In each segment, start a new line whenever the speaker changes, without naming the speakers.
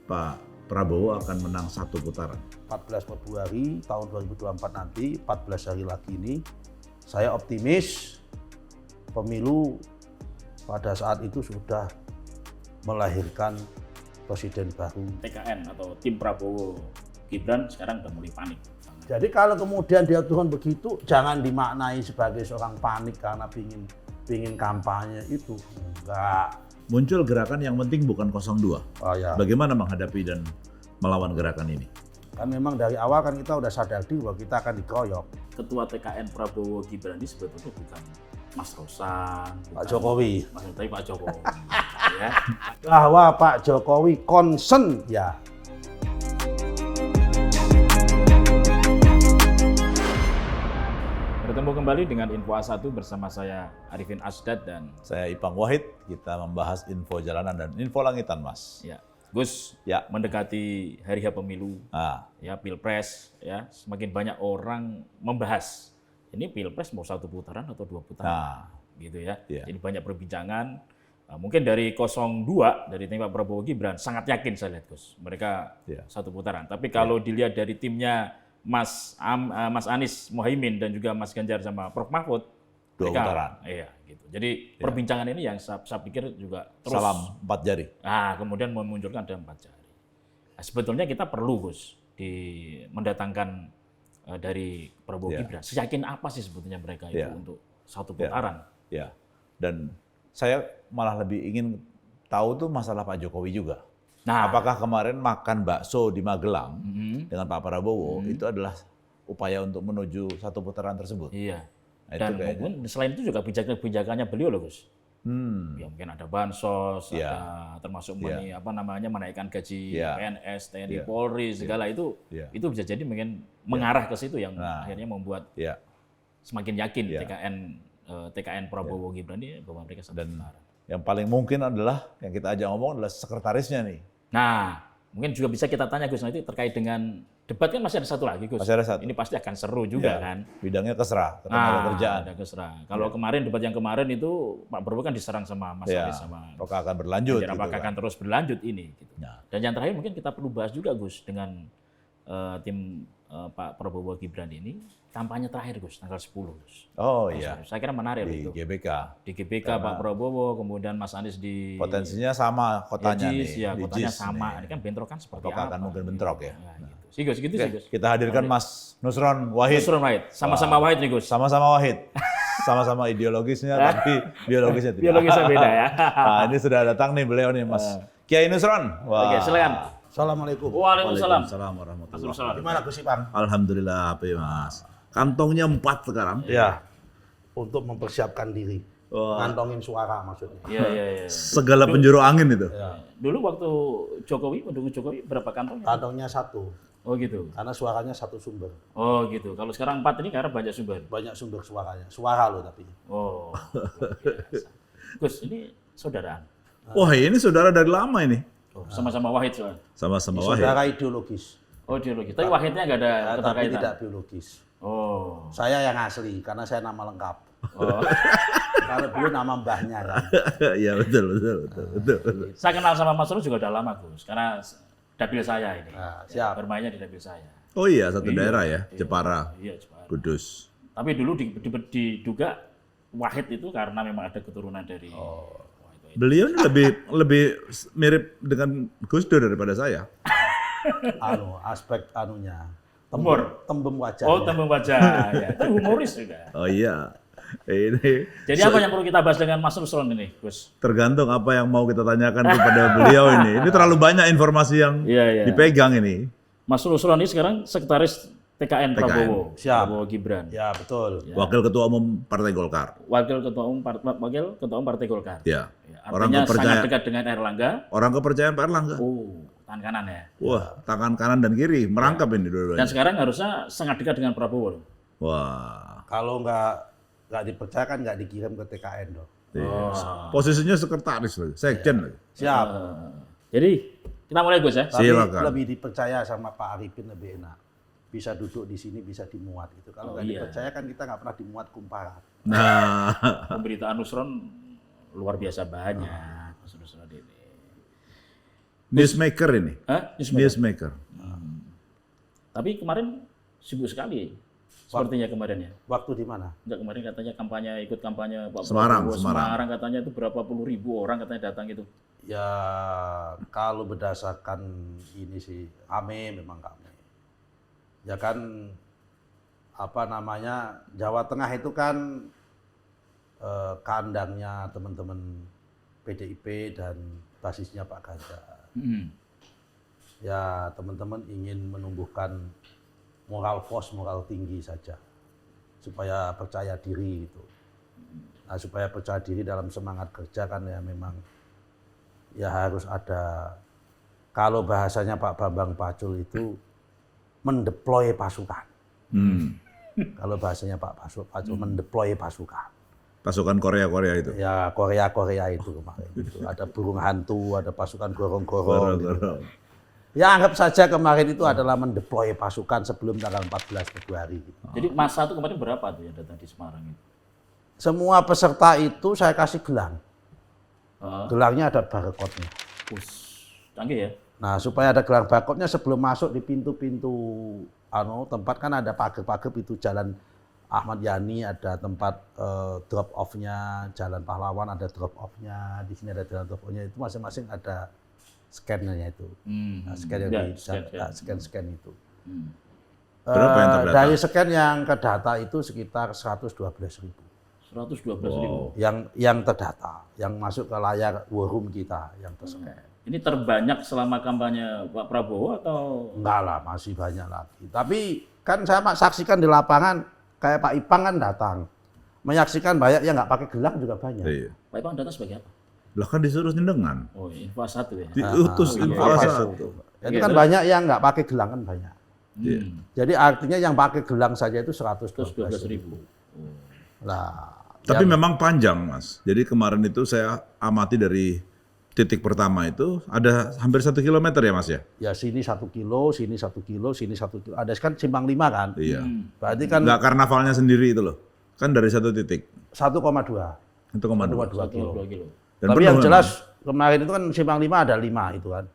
Pak Prabowo akan menang satu putaran?
14 Februari tahun 2024 nanti, 14 hari lagi ini, saya optimis pemilu pada saat itu sudah melahirkan presiden baru.
TKN atau tim Prabowo Gibran sekarang udah mulai panik.
Jadi kalau kemudian dia turun begitu, jangan dimaknai sebagai seorang panik karena pingin kampanye itu. Enggak.
Muncul gerakan yang penting bukan 02.
Oh, ya.
Bagaimana menghadapi dan melawan gerakan ini?
Kan memang dari awal kan kita udah sadar diri bahwa kita akan dikeroyok.
Ketua TKN Prabowo Gibran ini sebetulnya bukan Mas Rosan,
Pak Jokowi.
tapi Pak Jokowi. Ya.
Bahwa Pak Jokowi concern ya.
Bertemu kembali dengan Info A1 bersama saya Arifin Asdad dan
Saya Ipang Wahid, kita membahas info jalanan dan info langitan, Mas.
ya Gus.
Ya.
Mendekati hari H pemilu, ya Pilpres, ya semakin banyak orang membahas ini Pilpres mau satu putaran atau dua putaran, gitu ya.
Ya.
Jadi banyak perbincangan. Mungkin dari 02 dari tim Pak Prabowo Gibran sangat yakin saya lihat Gus, mereka satu putaran. Tapi kalau dilihat dari timnya Mas Anies Mohaimin dan juga Mas Ganjar sama Prof Mahfud,
Dua putaran.
Iya, gitu. Jadi perbincangan ini yang saya pikir juga terus.
Salam 4 jari.
Kemudian memunculkan ada 4 jari. Nah, sebetulnya kita perlu Gus mendatangkan dari Prabowo Gibran. Seyakin apa sih sebetulnya mereka itu untuk satu putaran?
Ya. Dan saya malah lebih ingin tahu tuh masalah Pak Jokowi juga.
Nah,
apakah kemarin makan bakso di Magelang dengan Pak Prabowo itu adalah upaya untuk menuju satu putaran tersebut?
Iya.
Nah,
dan mungkin selain itu juga kebijakannya beliau loh Gus. Ya, mungkin ada bansos, ada termasuk menaikkan gaji PNS, TNI, Polri, segala itu bisa jadi mungkin mengarah ke situ yang akhirnya membuat semakin yakin TKN Prabowo Gibran ini bahwa mereka satu putaran.
Yang paling mungkin adalah yang kita ajak ngomong adalah sekretarisnya nih.
Nah, mungkin juga bisa kita tanya Gus nanti terkait dengan debat kan masih ada satu lagi Gus.
Masih ada satu.
Ini pasti akan seru juga kan.
Bidangnya kesra, ketenaga kerjaan.
Ada kesra. Kalau kemarin debat yang kemarin itu Pak Prabowo kan diserang sama Mas Anies sama.
Apakah akan berlanjut?
Apakah akan terus berlanjut ini? Gitu. Dan yang terakhir mungkin kita perlu bahas juga Gus dengan tim Pak Prabowo Gibran ini kampanye terakhir Gus tanggal 10 Gus.
Oh iya.
Saya kira menarik
di
itu.
GBK.
Di GBK Pak Prabowo, kemudian Mas Anies di
potensinya sama kotanya
kotanya sama. Ini kan bentrokan seperti
apakah
apa?
akan mungkin bentrok ya?
Gitu. Sih Gus.
Kita hadirkan Mas Nusron Wahid.
Sama-sama Wahid nih Gus.
Sama-sama Wahid. Sama-sama ideologisnya tapi biologisnya tidak.
Biologisnya beda ya.
Nah, ini sudah datang nih beliau nih Mas Kiai Nusron.
Wah. Oke, silakan.
Assalamualaikum.
Waalaikumsalam.
Warahmatullahi wabarakatuh.
Gimana Gus Ipang?
Alhamdulillah apa ya Mas. Kantongnya 4 sekarang.
Ya, untuk mempersiapkan diri. Ngantongin suara maksudnya.
Iya.
Segala penjuru angin itu.
Ya.
Dulu waktu Jokowi, mendukung Jokowi berapa kantong?
Kantongnya 1.
Oh gitu.
Karena suaranya 1 sumber.
Oh gitu. Kalau sekarang 4 ini karena banyak sumber.
Banyak sumber suaranya. Suara loh tapi.
Oh. Gus, ini saudaraan.
Wah ini saudara dari lama ini.
Oh, sama-sama Wahid soalnya.
Sama-sama Wahid.
Saudara ideologis.
Oh ideologis. Tapi Wahidnya nggak ada
Tapi
keterkaitan.
tidak biologis.
Oh.
Saya yang asli karena saya nama lengkap.
Oh.
Kalau dulu nama mbahnya kan.
Iya betul.
Saya kenal sama Mas Rus juga udah lama Gus, karena dapil saya ini.
Siap.
Bermainnya di dapil saya.
Oh iya satu daerah ya, Jepara,
Iya, Jepara.
Kudus.
Tapi dulu diduga Wahid itu karena memang ada keturunan dari.
Beliau ini lebih mirip dengan Gus Dur daripada saya.
Aspek anunya.
Humor.
Tembem wajah.
Oh, tembem wajah. Ya. Itu humoris juga.
Oh iya. Ini
Jadi apa yang perlu kita bahas dengan Mas Rusron ini, Gus?
tergantung apa yang mau kita tanyakan kepada beliau ini. Ini terlalu banyak informasi yang dipegang ini.
Mas Rusron ini sekarang sekretaris TKN Prabowo.
Siap.
Prabowo Gibran.
Ya betul.
Ya.
Wakil Ketua Umum Partai Golkar.
Wakil Ketua Umum Partai Golkar.
Ya.
Artinya sangat dekat dengan Erlangga.
Orang kepercayaan Pak Erlangga.
Oh, tangan kanan ya.
Wah, tangan kanan dan kiri merangkap ini dua-duanya.
Dan sekarang harusnya sangat dekat dengan Prabowo.
Wah.
Kalau nggak dipercayakan nggak dikirim ke TKN dong.
Posisinya sekretaris lagi, sekjen lagi.
Siap.
Jadi kita mulai Gus ya.
Tapi
Silakan.
lebih dipercaya sama Pak Arifin lebih enak. Bisa duduk di sini, bisa dimuat gitu. Kalau nggak dipercayakan kita nggak pernah dimuat kumparan.
Nah,
Pemberitaan Nusron luar biasa banyak. Mas Nusron ini.
Newsmaker ini.
Hah?
Newsmaker.
Tapi kemarin sibuk sekali. Sepertinya kemarin ya.
Waktu di mana?
Enggak, kemarin katanya ikut kampanye Pak
Semarang,
Prabowo. Semarang katanya itu berapa puluh ribu orang katanya datang itu.
Ya kalau berdasarkan ini sih memang kami. Ya kan apa namanya Jawa Tengah itu kan kandangnya teman-teman PDIP dan basisnya Pak Ganjar. Ya teman-teman ingin menumbuhkan moral tinggi saja supaya percaya diri gitu. Nah, supaya percaya diri dalam semangat kerja kan ya memang ya harus ada, kalau bahasanya Pak Bambang Pacul itu mendeploy pasukan. Kalau bahasanya Pak Pacul mendeploy pasukan.
Pasukan Korea itu.
Ya Korea itu kemarin. Itu ada burung hantu, ada pasukan gorong-gorong. Gitu. Ya anggap saja kemarin itu adalah mendeploy pasukan sebelum tanggal 14 Februari. Gitu.
Jadi masa itu kemarin berapa tuh yang datang di Semarang itu?
Semua peserta itu saya kasih gelang. Gelangnya ada barcode-nya.
Canggih ya?
Nah, supaya ada gelang barcode-nya sebelum masuk di pintu-pintu tempat kan ada pagar-pagar pintu jalan Ahmad Yani, ada tempat drop off-nya, Jalan Pahlawan ada drop off-nya, di sini ada jalan drop off-nya, itu masing-masing ada scan-nya itu. Nah, scan yang scan itu.
Berapa yang terdata?
Dari scan yang ke data itu sekitar 112.000.
112.000.
Yang terdata, yang masuk ke layar war room kita yang terscan.
Ini terbanyak selama kampanye Pak Prabowo atau?
Enggak lah, masih banyak lagi. Tapi kan saya saksikan di lapangan, kayak Pak Ipang kan datang. Menyaksikan banyak yang nggak pakai gelang juga banyak.
Iya.
Pak Ipang datang sebagai apa?
Lah kan disuruh nyendengan.
Oh, info 1 ya?
Diutus info 1.
Jadi kan banyak yang nggak pakai gelang kan banyak.
Iya.
Jadi artinya yang pakai gelang saja itu
112.000.
Lah.
Tapi memang panjang, Mas. Jadi kemarin itu saya amati dari titik pertama itu ada hampir 1 kilometer ya, Mas ya?
Ya sini 1 kilo, sini 1 kilo, silo. Ada kan simpang 5 kan?
Iya.
Berarti kan
Nggak karnavalnya sendiri itu loh. Kan dari satu titik.
1,2.
1,2
kilo.
2 kilo.
Dan
Tapi
penuh
yang
memang.
jelas kemarin itu kan simpang 5 ada 5 itu kan.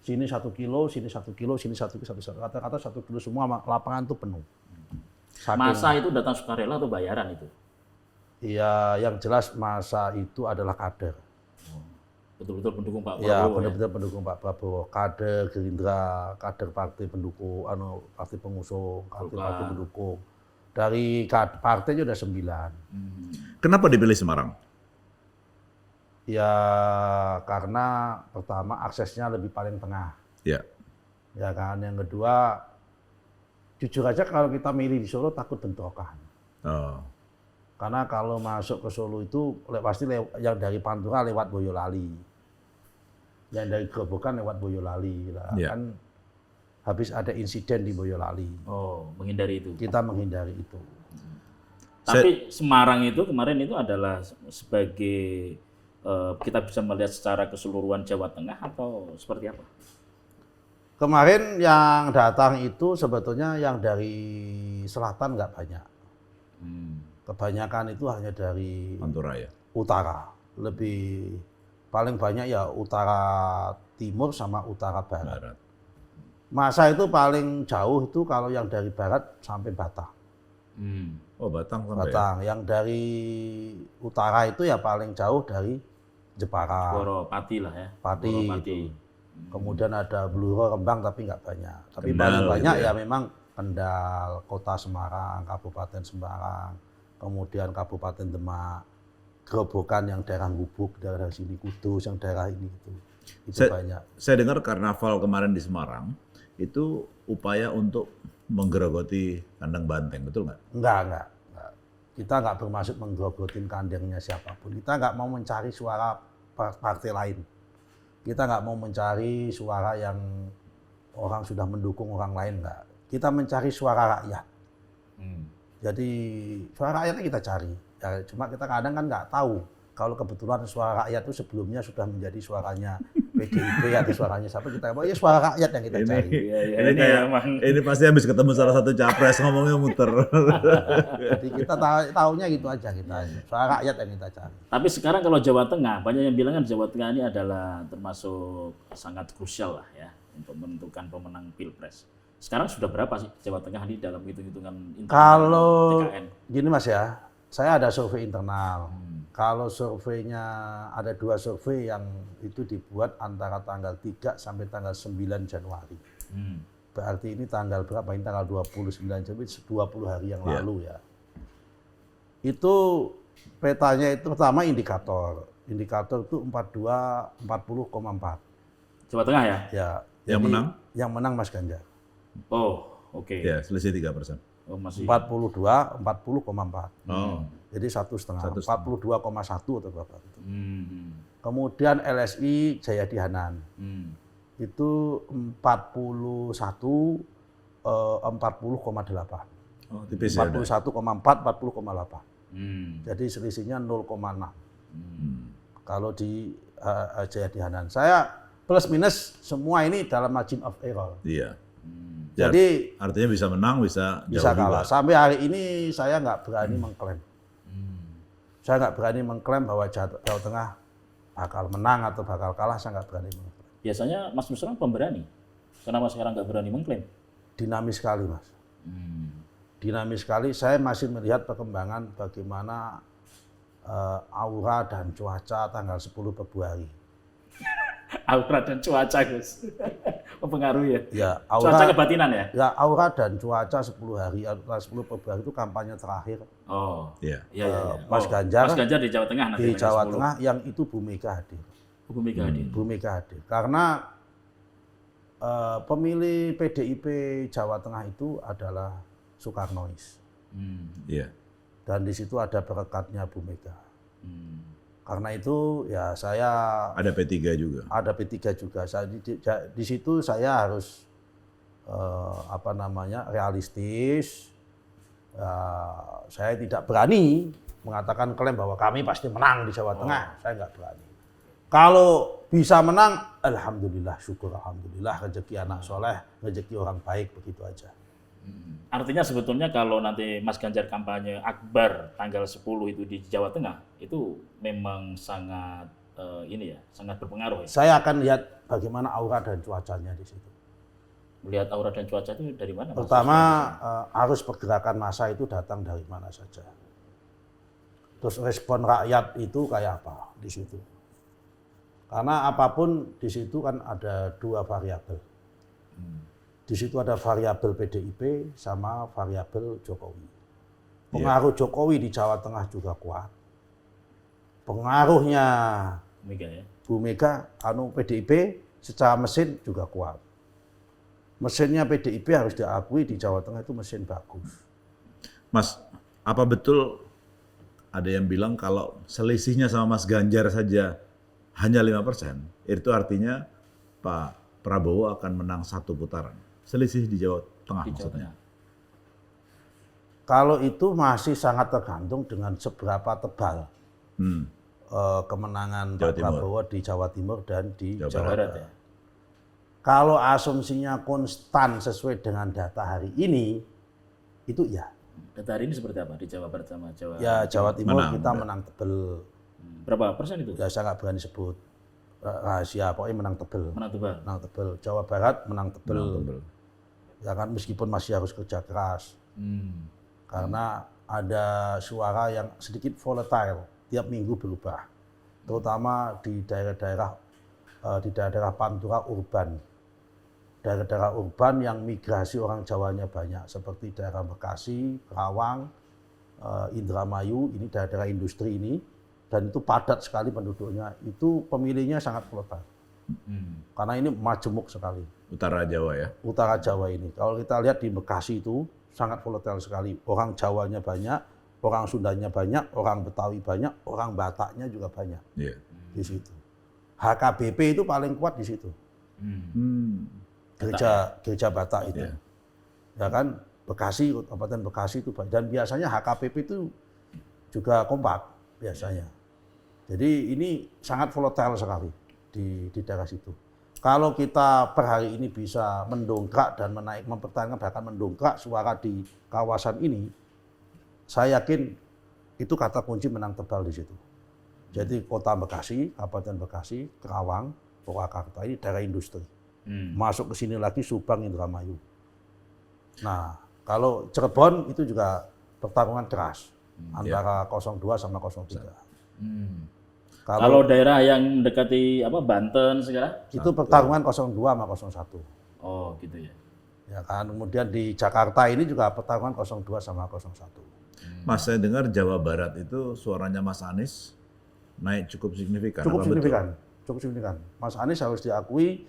Sini 1 kilo, sini 1 kilo, sini 1 kilo, kata-kata 1 kilo semua lapangan itu penuh.
Masa itu datang sukarela atau bayaran itu?
Iya, yang jelas masa itu adalah kader.
Betul-betul pendukung Pak Prabowo.
Ya, benar-benar pendukung Pak Prabowo, kader Gerindra, kader partai pendukung, partai pengusung, partai pendukung. Dari partainya udah 9.
Kenapa dipilih Semarang?
Ya, karena pertama aksesnya lebih paling tengah.
Ya.
Ya kan, yang kedua, jujur aja kalau kita milih di Solo takut bentrokan.
Oh.
Karena kalau masuk ke Solo itu pasti yang dari Pantura lewat Boyolali. Yang dari Grobogan lewat Boyolali. Nah,
Ya.
kan habis ada insiden di Boyolali.
Oh, menghindari itu.
Kita menghindari itu.
Tapi Semarang itu kemarin itu adalah sebagai kita bisa melihat secara keseluruhan Jawa Tengah atau seperti apa?
Kemarin yang datang itu sebetulnya yang dari selatan nggak banyak. Kebanyakan itu hanya dari
Pantura ya.
utara. Lebih paling banyak ya utara timur sama utara barat. Masa itu paling jauh itu kalau yang dari barat sampai Batang.
Oh, Batang sampai.
Batang. Yang dari utara itu ya paling jauh dari Jepara.
Woropati lah ya.
Pati.
Woropati.
Kemudian ada Bluro, Rembang tapi nggak banyak. Tapi
Kendal
paling banyak
gitu
ya memang Kendal, Kota Semarang, Kabupaten Semarang, kemudian Kabupaten Demak, Grobogan yang daerah Gubuk, daerah sini Kudus, yang daerah ini gitu. Itu banyak.
Saya dengar karnaval kemarin di Semarang itu upaya untuk menggerogoti kandang banteng, betul nggak?
Enggak. Kita nggak bermaksud menggerogotin kandangnya siapapun. Kita nggak mau mencari suara partai lain. Kita nggak mau mencari suara yang orang sudah mendukung orang lain, enggak. Kita mencari suara rakyat. Jadi suara rakyatnya kita cari. Ya, cuma kita kadang kan nggak tahu kalau kebetulan suara rakyat itu sebelumnya sudah menjadi suaranya PDIP atau suaranya siapa kita ya suara rakyat yang kita cari.
Ini kayak ini pasti habis ketemu salah satu capres ngomongnya muter.
Jadi kita tahunya gitu aja kita. Suara rakyat yang kita cari.
Tapi sekarang kalau Jawa Tengah, banyak yang bilang kan Jawa Tengah ini adalah termasuk sangat krusial lah ya untuk menentukan pemenang Pilpres. Sekarang sudah berapa sih Jawa Tengah ini dalam hitung-hitungan internal
Kalau
TKN?
gini Mas ya, saya ada survei internal. Kalau surveinya ada 2 survei yang itu dibuat antara tanggal 3 sampai tanggal 9 Januari. Berarti ini tanggal berapa? Ini tanggal 29 Januari, 20 hari yang lalu ya. Itu petanya itu pertama indikator. Indikator itu 40,4.
Jawa Tengah ya?
Ya.
Yang menang?
Yang menang Mas Ganjar.
Oh, oke.
Ya, selisih 3%.
Oh, masih.
40,4.
Oh.
Jadi 1,5, 42,1 atau berapa gitu. Kemudian LSI Jayadi Hanan itu 41, 40,8.
Oh, tipis ya.
41,4, 40,8. Jadi selisihnya 0,6. Kalau di Jayadi Hanan, saya plus minus semua ini dalam margin of error.
Iya.
Jadi
artinya bisa menang, bisa
bisa
jauh
kalah.
juga.
Sampai hari ini saya nggak berani mengklaim. Saya nggak berani mengklaim bahwa Jawa Tengah bakal menang atau bakal kalah. Saya nggak berani mengklaim.
Biasanya Mas Nusron pemberani. Kenapa sekarang nggak berani mengklaim?
Dinamis sekali, Mas. Dinamis sekali. Saya masih melihat perkembangan bagaimana aura dan cuaca tanggal 10 Februari.
Aura dan cuaca, Gus. Mempengaruhi ya?
Ya,
Cuaca kebatinan ya?
Ya, aura dan cuaca 10 hari, 10 Februari itu kampanye terakhir.
Oh,
Iya.
iya.
Mas Ganjar
Mas Ganjar di Jawa Tengah nanti.
di Jawa
10.
Tengah yang itu Bu Mega hadir.
Bu Mega hadir.
Bu Mega hadir. Karena pemilih PDIP Jawa Tengah itu adalah Soekarnois.
Iya.
Dan di situ ada perekatnya Bu Mega. Karena itu ya saya
Ada P3 juga.
ada P3 juga. Saya di situ saya harus realistis. Saya tidak berani mengatakan klaim bahwa kami pasti menang di Jawa Tengah. Saya nggak berani. Kalau bisa menang, alhamdulillah, syukur alhamdulillah, rezeki anak soleh, rezeki orang baik, begitu aja.
Artinya sebetulnya kalau nanti Mas Ganjar kampanye akbar tanggal 10 itu di Jawa Tengah, itu memang sangat sangat berpengaruh ya?
Saya akan lihat bagaimana aura dan cuacanya di situ.
Melihat aura dan cuaca itu dari mana? Mas?
Pertama, arus pergerakan massa itu datang dari mana saja. Terus respon rakyat itu kayak apa di situ. Karena apapun di situ kan ada 2 variabel. Di situ ada variabel PDIP sama variabel Jokowi. Pengaruh Jokowi di Jawa Tengah juga kuat. Pengaruhnya
Mega ya?
Bu Mega, PDIP secara mesin juga kuat. Mesinnya PDIP harus diakui di Jawa Tengah itu mesin bagus.
Mas, apa betul ada yang bilang kalau selisihnya sama Mas Ganjar saja hanya 5%, itu artinya Pak Prabowo akan menang 1 putaran? Selisih di Jawa Tengah maksudnya.
Kalau itu masih sangat tergantung dengan seberapa tebal kemenangan Pak Prabowo di Jawa Timur dan di Jawa Barat. Ya. Kalau asumsinya konstan sesuai dengan data hari ini, itu ya.
Data hari ini seperti apa di Jawa Barat sama Jawa?
Ya Jawa Timur kita menang tebel.
Berapa persen itu?
Ya saya nggak berani sebut rahasia, pokoknya menang tebel.
Menang tebal.
Menang tebel. Jawa Barat menang tebel. Ya kan meskipun masih harus kerja keras. Karena ada suara yang sedikit volatile, tiap minggu berubah. Terutama di daerah-daerah Pantura urban. Daerah-daerah urban yang migrasi orang Jawanya banyak, seperti daerah Bekasi, Karawang, Indramayu, ini daerah-daerah industri ini, dan itu padat sekali penduduknya, itu pemilihnya sangat volatile. Karena ini majemuk sekali.
Utara Jawa ya?
Utara Jawa ini. Kalau kita lihat di Bekasi itu sangat volatile sekali. Orang Jawanya banyak, orang Sundanya banyak, orang Betawi banyak, orang Bataknya juga banyak.
Yeah.
Di situ. HKBP itu paling kuat di situ. Gereja Batak itu. Ya kan, Bekasi, Kabupaten Bekasi itu banyak. Dan biasanya HKBP itu juga kompak biasanya. Jadi ini sangat volatile sekali. di daerah situ. Kalau kita per hari ini bisa mendongkrak dan mempertahankan bahkan mendongkrak suara di kawasan ini, saya yakin itu kata kunci menang tebal di situ. Jadi kota Bekasi, Kabupaten Bekasi, Kerawang, Purwakarta ini daerah industri. Masuk ke sini lagi Subang, Indramayu. Nah, kalau Cirebon itu juga pertarungan keras antara 02 sama 03.
Kalau daerah yang mendekati Banten sekarang?
Itu pertarungan 02 sama 01.
Oh, gitu ya.
Ya kan, kemudian di Jakarta ini juga pertarungan 02 sama 01.
Mas, saya dengar Jawa Barat itu suaranya Mas Anies naik cukup signifikan.
Cukup
Apa
signifikan,
betul?
cukup signifikan. Mas Anies harus diakui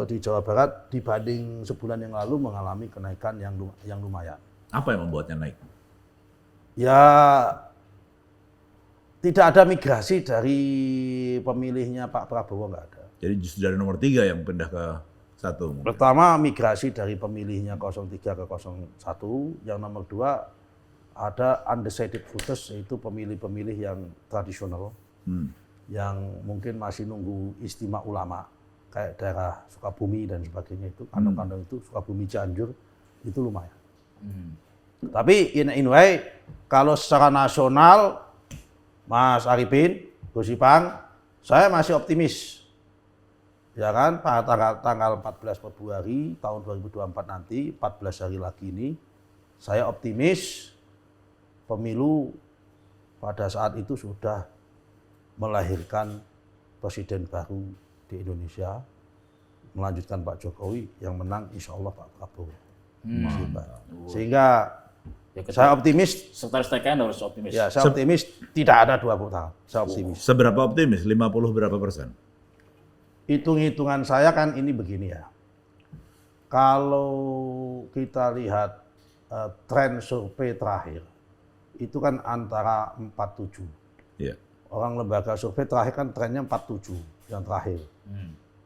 di Jawa Barat dibanding sebulan yang lalu mengalami kenaikan yang lumayan.
Apa yang membuatnya naik?
Ya, tidak ada migrasi dari pemilihnya Pak Prabowo, nggak ada.
Jadi justru dari nomor 3 yang pindah ke 1. Mungkin.
Pertama, migrasi dari pemilihnya 03 ke 01. Yang nomor 2, ada undecided voters, yaitu pemilih-pemilih yang tradisional, yang mungkin masih nunggu istimewa ulama, kayak daerah Sukabumi dan sebagainya itu, kantong-kantong itu, Sukabumi Cianjur, itu lumayan. Tapi anyway, kalau secara nasional, Mas Arifin, Gus Ipang, saya masih optimis. Ya kan, pada tanggal 14 Februari tahun 2024 nanti, 14 hari lagi ini, saya optimis pemilu pada saat itu sudah melahirkan presiden baru di Indonesia, melanjutkan Pak Jokowi, yang menang insya Allah Pak Prabowo. Sehingga saya optimis.
Sekretaris TKN harus optimis.
Ya, saya optimis tidak ada 2 putaran. Saya optimis.
Seberapa optimis? 50 berapa persen?
Hitung-hitungan saya kan ini begini ya. Kalau kita lihat tren survei terakhir, itu kan antara 47.
Iya.
Orang lembaga survei terakhir kan trennya 47 yang terakhir.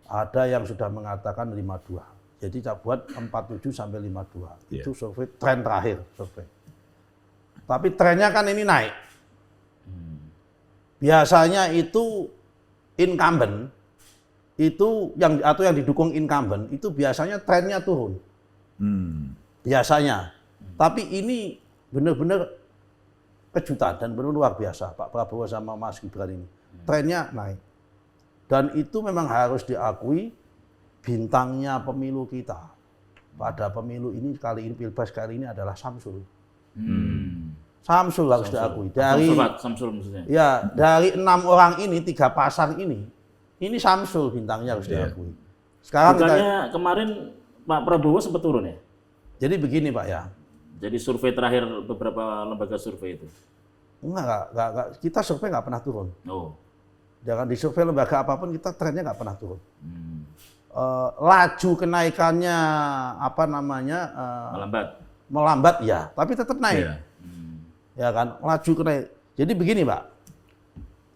Ada yang sudah mengatakan 52. Jadi saya buat 47 sampai 52. Itu survei tren terakhir survei. Tapi trennya kan ini naik. Biasanya itu incumbent itu atau yang didukung incumbent itu biasanya trennya turun. Biasanya. Tapi ini benar-benar kejutan dan benar luar biasa Pak Prabowo sama Mas Gibran ini. Trennya naik. Dan itu memang harus diakui bintangnya pemilu kita. Pada pemilu ini kali ini, Pilpres kali ini adalah Samsul. Samsul harus diakui.
Samsul maksudnya.
Ya, dari 6 orang ini, 3 pasang ini Samsul bintangnya harus diakui. Sekarang
bukannya kemarin Pak Prabowo sempat turun ya?
Jadi begini Pak ya.
Jadi survei terakhir beberapa lembaga survei itu?
Enggak. Kita survei nggak pernah turun.
Oh.
Jangan di survei lembaga apapun kita trennya nggak pernah turun. Laju kenaikannya melambat ya, tapi tetap naik.
Yeah.
Ya kan, laju kenaik. Jadi begini Pak,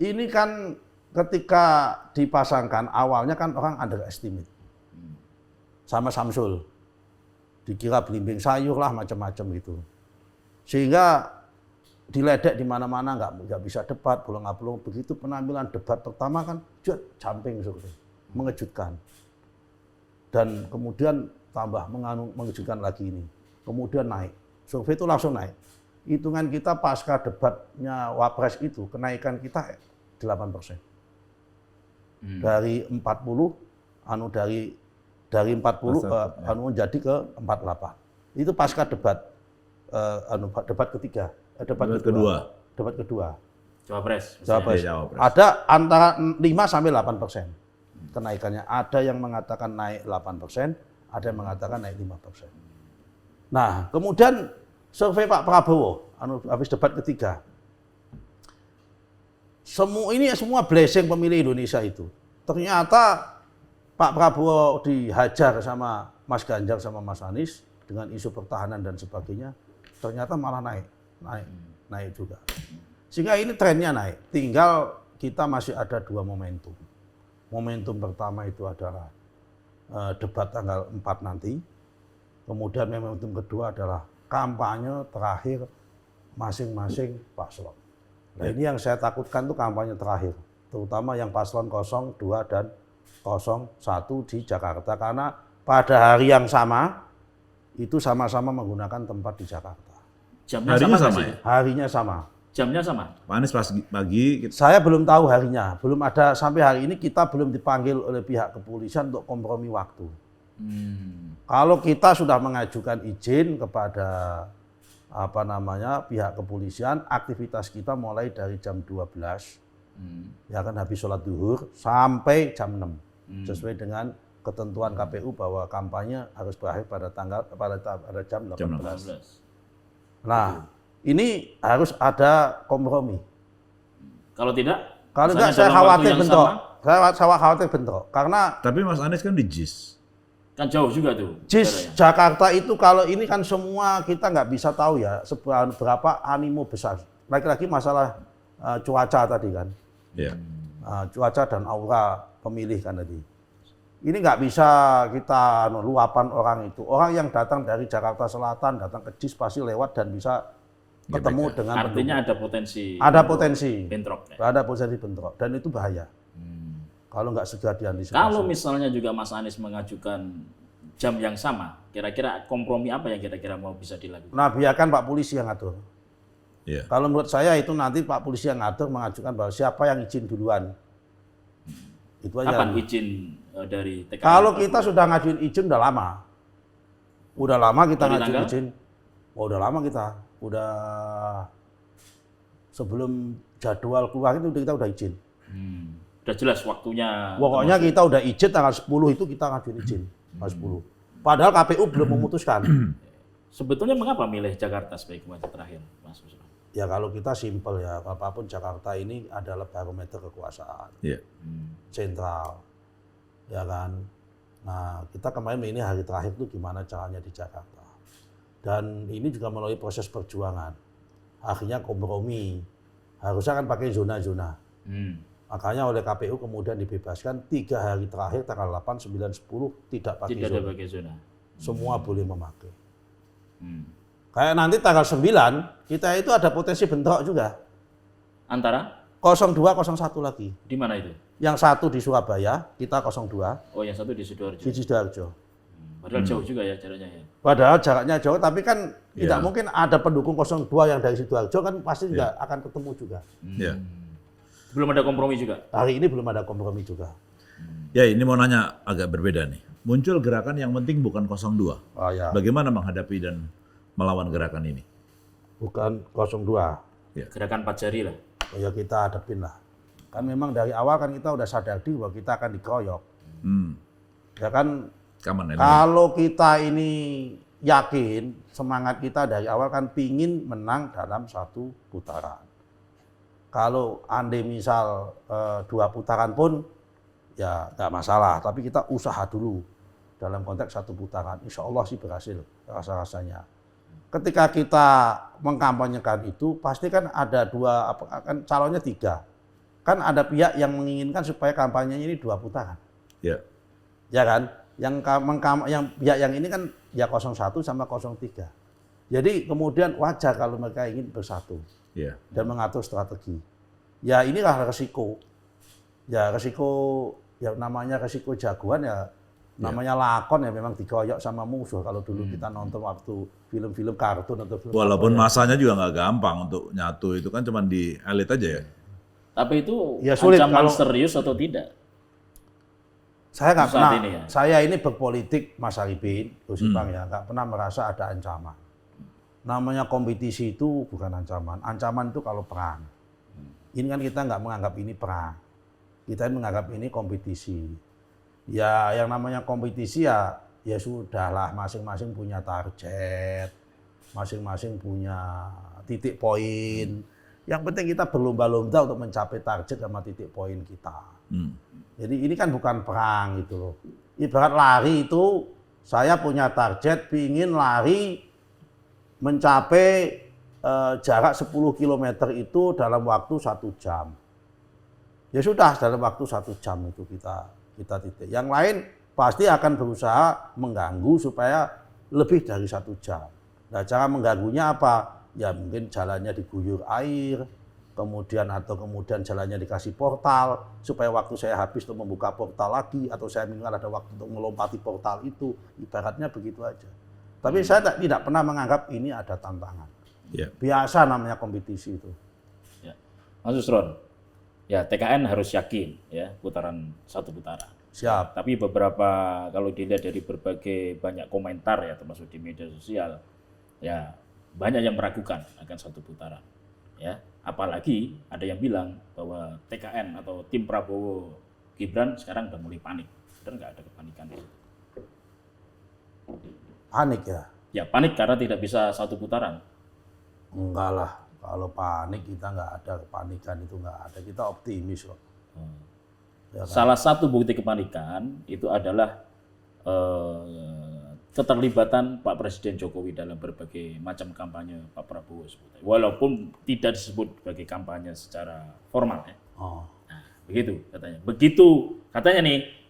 ini kan ketika dipasangkan awalnya kan orang underestimate sama Samsul, dikira belimbing sayur lah macam-macam gitu, sehingga diledek di mana-mana, nggak bisa debat, bolong-bolong. Begitu penampilan debat pertama kan, jumping survei, mengejutkan. Dan kemudian tambah mengejutkan lagi ini. Kemudian naik, survei itu langsung naik. Hitungan kita pasca debatnya Wapres itu, kenaikan kita 8%. Dari 40, dari 40 jadi ke 48. Itu pasca debat debat kedua.
Cawapres.
Ada antara 5 sampai 8% kenaikannya. Ada yang mengatakan naik 8%, ada yang mengatakan naik 5%. Nah, kemudian survei Pak Prabowo habis debat ketiga. Semua blessing pemilih Indonesia itu. Ternyata Pak Prabowo dihajar sama Mas Ganjar sama Mas Anies dengan isu pertahanan dan sebagainya. Ternyata malah naik juga. Sehingga ini trennya naik. Tinggal kita masih ada 2 momentum. Momentum pertama itu adalah debat tanggal 4 nanti. Kemudian momentum kedua adalah kampanye terakhir masing-masing paslon. Nah, ini yang saya takutkan tuh kampanye terakhir. terutama yang paslon 02 dan 01 di Jakarta, karena pada hari yang sama itu sama-sama menggunakan tempat di Jakarta.
Jamnya
Harinya
sama,
sama
nggak sih?
ya?
Harinya sama.
Jamnya sama.
Pak Anies pagi,
Saya belum tahu harinya, belum ada sampai hari ini kita belum dipanggil oleh pihak kepolisian untuk kompromi waktu. Kalau kita sudah mengajukan izin kepada pihak kepolisian, aktivitas kita mulai dari jam 12, ya kan habis sholat duhur sampai jam 6, sesuai dengan ketentuan KPU bahwa kampanye harus berakhir pada jam 18. Nah, ini harus ada kompromi.
Kalau tidak,
Kalau
misalnya
enggak saya
dalam waktu
khawatir
yang
bentrok.
sama,
Saya khawatir bentrok karena
tapi Mas Anies kan di JIS.
kan jauh juga tuh.
JIS
jaraknya.
Jakarta itu kalau ini kan semua kita nggak bisa tahu ya berapa animo besar. Lagi-lagi masalah cuaca tadi kan.
Ya.
Cuaca dan aura pemilih kan tadi. Ini nggak bisa kita luapan orang itu. Orang yang datang dari Jakarta Selatan datang ke JIS pasti lewat dan bisa ketemu dengan
Artinya
pendukung.
ada potensi.
Ada potensi.
bentrok. Ya.
Ada potensi bentrok dan itu bahaya. Kalau nggak segera diantisipasi.
Kalau misalnya juga Mas Anies mengajukan jam yang sama, kira-kira kompromi apa yang kira-kira mau bisa dilakukan?
Nah, biarkan Pak Polisi yang ngatur.
Ya.
Kalau menurut saya itu nanti Pak Polisi yang ngatur mengajukan bahwa siapa yang izin duluan. Itu aja.
Kapan izin dari TKN?
Kalau kita sudah ngajuin izin udah lama. Udah lama kita
Dari
ngajuin
tanggal?
izin. Oh, udah lama kita. Udah sebelum jadwal keluar itu kita udah izin.
Udah jelas waktunya.
Pokoknya kita udah izin tanggal 10 itu kita ngajuin izin. Tanggal 10. Padahal KPU belum memutuskan.
Sebetulnya mengapa milih Jakarta sebagai wajah terakhir, Mas Usman?
Ya kalau kita simpel ya, apapun Jakarta ini adalah barometer kekuasaan.
Ya.
Sentral. Ya kan? Nah, kita kemarin ini hari terakhir itu gimana caranya di Jakarta. Dan ini juga melalui proses perjuangan. Akhirnya kompromi. Harusnya kan pakai zona-zona. Makanya oleh KPU kemudian dibebaskan 3 hari terakhir tanggal 8, 9, 10 tidak pakai
Tidak ada
zona.
pakai zona.
Semua boleh memakai. Kayak nanti tanggal 9 kita itu ada potensi bentrok juga.
Antara
02, 01 lagi.
di mana itu?
Yang satu di Surabaya, kita 02,
Oh, yang satu di Sidoarjo.
di Sidoarjo.
Padahal jauh juga ya jaraknya ya.
Padahal jaraknya jauh, tapi kan tidak
Ya.
mungkin ada pendukung 02 yang dari Sidoarjo kan pasti juga akan ketemu juga.
Ya.
Belum ada kompromi juga.
Hari ini belum ada kompromi juga.
Ya, ini mau nanya agak berbeda nih. Muncul gerakan yang penting bukan 02.
Oh ya,
Bagaimana menghadapi dan melawan gerakan ini?
bukan 02.
Gerakan 4 jari lah.
Oh ya kita hadapin lah. Kan memang dari awal kan kita udah sadar diri bahwa kita akan dikeroyok. Ya kan,
Kaman ya.
kalau kita ini yakin, semangat kita dari awal kan pingin menang dalam 1 putaran. Kalau andai misal 2 putaran pun ya nggak masalah, tapi kita usaha dulu dalam konteks 1 putaran. Insya Allah sih berhasil rasa-rasanya. Ketika kita mengkampanyekan itu, pasti kan ada kan calonnya 3. Kan ada pihak yang menginginkan supaya kampanyenya ini 2 putaran.
Ya.
Ya kan? Yang pihak yang ini kan ya 01 sama 03. Jadi kemudian wajar kalau mereka ingin bersatu.
Ya.
Dan mengatur strategi. Ya inilah resiko. Ya resiko, ya namanya resiko jagoan ya, namanya lakon ya memang dikeroyok sama musuh. Kalau dulu kita nonton waktu film-film kartun atau film
Walaupun
kartun,
masanya juga nggak gampang untuk nyatu, itu kan cuma di elit aja ya.
Tapi itu
Ya, sulit
ancaman
kalau-
serius atau tidak?
saya nggak
saat
pernah,
ini ya?
saya ini berpolitik Mas Arifin, Gus Ipang ya, nggak pernah merasa ada ancaman. Namanya kompetisi itu bukan ancaman. Ancaman itu kalau perang. Ini kan kita nggak menganggap ini perang. Kita menganggap ini kompetisi. Ya yang namanya kompetisi ya sudahlah, masing-masing punya target, masing-masing punya titik poin. Yang penting kita berlomba-lomba untuk mencapai target sama titik poin kita. Jadi ini kan bukan perang gitu loh. Ibarat lari itu, saya punya target, pingin lari mencapai jarak 10 km itu dalam waktu 1 jam. Ya sudah, dalam waktu 1 jam itu kita titik. Yang lain pasti akan berusaha mengganggu supaya lebih dari 1 jam. Nah, cara mengganggunya apa? Ya mungkin jalannya diguyur air, kemudian jalannya dikasih portal supaya waktu saya habis untuk membuka portal lagi atau saya minimal ada waktu untuk melompati portal itu, ibaratnya begitu aja. Tapi saya tidak pernah menganggap ini ada tantangan. Biasa namanya kompetisi itu.
Ya. Mas Susron, ya TKN harus yakin ya satu putaran.
Siap.
Tapi beberapa kalau dilihat dari berbagai banyak komentar ya termasuk di media sosial, ya banyak yang meragukan akan satu putaran. Ya, apalagi ada yang bilang bahwa TKN atau tim Prabowo Gibran sekarang udah mulai panik. Dan nggak ada kepanikan di situ.
Panik ya?
Ya panik karena tidak bisa satu putaran.
Enggak lah, kalau panik kita nggak ada kepanikan, itu nggak ada. Kita optimis kok. Ya kan?
Salah satu bukti kepanikan itu adalah keterlibatan Pak Presiden Jokowi dalam berbagai macam kampanye Pak Prabowo sebetulnya. Walaupun tidak disebut sebagai kampanye secara formal ya. Nah, begitu katanya.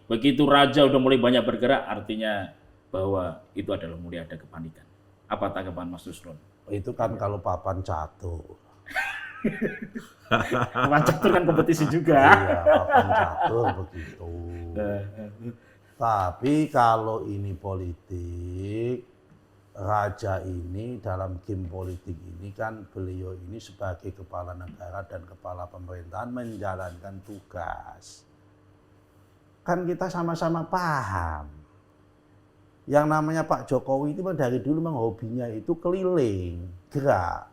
Begitu Raja udah mulai banyak bergerak, artinya bahwa itu adalah mulai ada kepanikan. Apa tanggapan Mas Susron?
Itu kan kalau papan catur.
Papan catur kan kompetisi juga.
Iya, papan catur begitu. Tapi kalau ini politik, Raja ini dalam game politik ini kan beliau ini sebagai kepala negara dan kepala pemerintahan menjalankan tugas. Kan kita sama-sama paham. Yang namanya Pak Jokowi itu dari dulu memang hobinya itu keliling, gerak.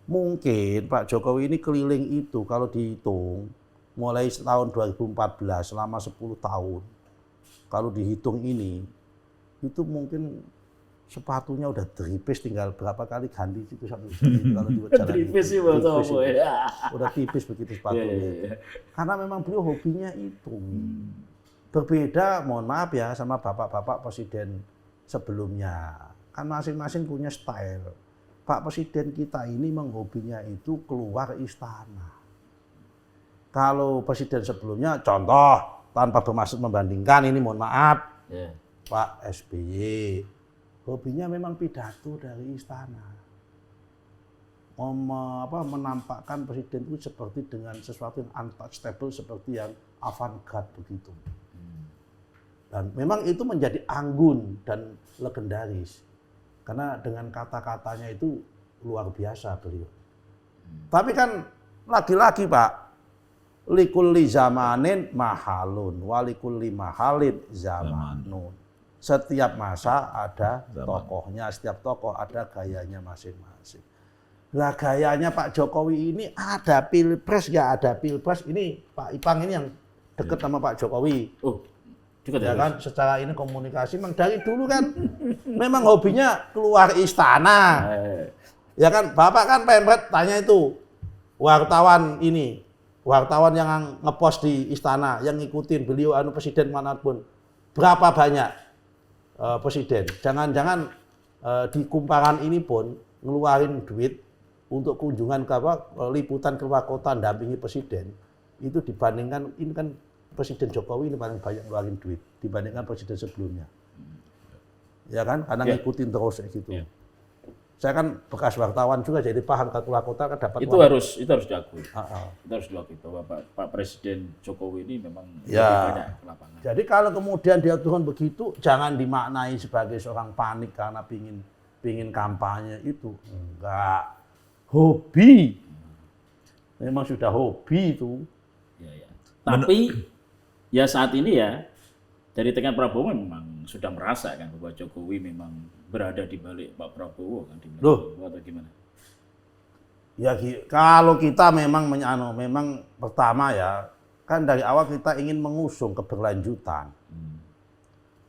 Mungkin Pak Jokowi ini keliling itu kalau dihitung mulai tahun 2014 selama 10 tahun. Kalau dihitung ini, itu mungkin sepatunya udah dripis, tinggal berapa kali ganti itu satu kalau di jalan.
Dripis sih betul ya.
Udah tipis begitu sepatunya. Karena memang beliau hobinya itu. Berbeda, mohon maaf ya, sama bapak-bapak presiden sebelumnya. Kan masing-masing punya style. Pak Presiden kita ini memang hobinya itu keluar istana. Kalau presiden sebelumnya, contoh, tanpa bermaksud membandingkan, ini mohon maaf, Pak SBY, hobinya memang pidato dari istana. Menampakkan presiden itu seperti dengan sesuatu yang untouchable, seperti yang avant-garde begitu. Dan memang itu menjadi anggun dan legendaris. Karena dengan kata-katanya itu luar biasa beliau. Tapi kan lagi-lagi Pak, likulli zamanin mahalun, walikulli mahalin zamanun. Setiap masa ada tokohnya, setiap tokoh ada gayanya masing-masing. Lah gayanya Pak Jokowi ini ada pilpres, nggak ada pilpres. Ini Pak Ipang ini yang dekat sama Pak Jokowi. Ya kan, secara ini komunikasi memang dari dulu kan memang hobinya keluar istana. Ya kan, Bapak kan pempret tanya itu wartawan yang ngepost di istana, yang ngikutin beliau presiden manapun. Berapa banyak presiden? Jangan-jangan di kumparan ini pun ngeluarin duit untuk kunjungan liputan ke luar kota dampingi presiden. Itu dibandingkan ini kan Presiden Jokowi ini paling banyak ngeluarin duit dibandingkan presiden sebelumnya. Ya kan? Karena ngikutin terus kayak gitu. Saya kan bekas wartawan juga, jadi paham ke keluar kota kan dapat
itu harus diakui. Itu harus diakui bahwa Pak Presiden Jokowi ini memang lebih banyak ke lapangan.
Jadi kalau kemudian dia turun begitu, jangan dimaknai sebagai seorang panik karena pingin kampanye itu. Enggak. Hobi. Memang sudah hobi itu.
Tapi ya saat ini ya dari TKN Prabowo memang sudah merasa kan bahwa Jokowi memang berada di balik Pak Prabowo kan, di balik atau gimana?
Ya kalau kita memang pertama ya kan dari awal kita ingin mengusung keberlanjutan.